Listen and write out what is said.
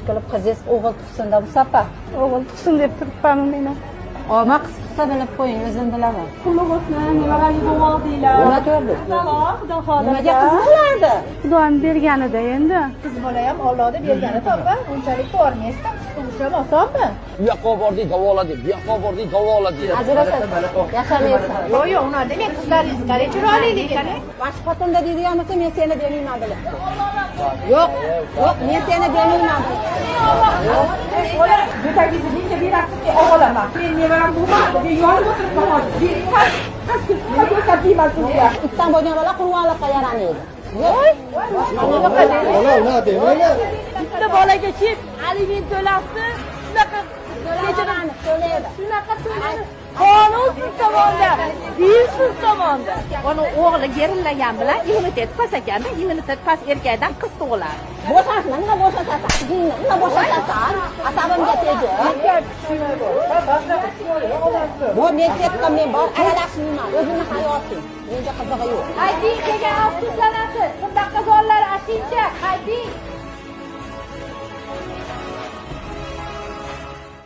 qilib qizingiz o'g'il tug'sin-da bu safar. O'g'il tug'sin deb turibman men. Oma qiz tug'sa bilib qo'ying, o'zim bilaman. Qulluq bo'lsin, nevarali bo'ldinglar. Nima ko'rdik? Salom, xudo xohlasa. Nimaga qiz bo'lardi? Xudoning berganida endi. Qiz bola ham Allohga bergani topa, unchalik ko'rmaysiz, qiz tug'ish ham osonmi? Bu yoqqa bordik, davoladik, bu yoqqa bordik, davoladik. Ajrashasiz, yashamaysiz. Yo'q, uni demak qizlaringiz qanday chiroyli ekan. Bosh xotinda deydigan bo'lsa, men seni demayman bilib. Yo'q, men seni demayman bilib. Bola, betagingizni necha berasizki, o'g'laman. Men nevaram bo'lmadi, men yonib o'tirib qoldim. Nima ko'rsatdingman sizga? Itdan bo'lgan bola qurvonlikqa yaramaydi. Bitta bolaga chip, aliment to'lasiz, shunaqa shunaqa to'laydi. Qonun siz tomonda, din siz tomonda. Uni o'g'li gerillagan bilan immunitet past ekanda, immunitet past erkakdan qiz tug'iladi. Bo'shashma, nima bo'shashasan? Nima bo'shashasan? Asabimga tegdi. Bu men ketdim, men bor aralashmayman. O'zimni hayotim. Menga qizig'i yo'q. Ayting, kelgan avtobuslarasiz, bundaqa zonlar aksincha, ayting.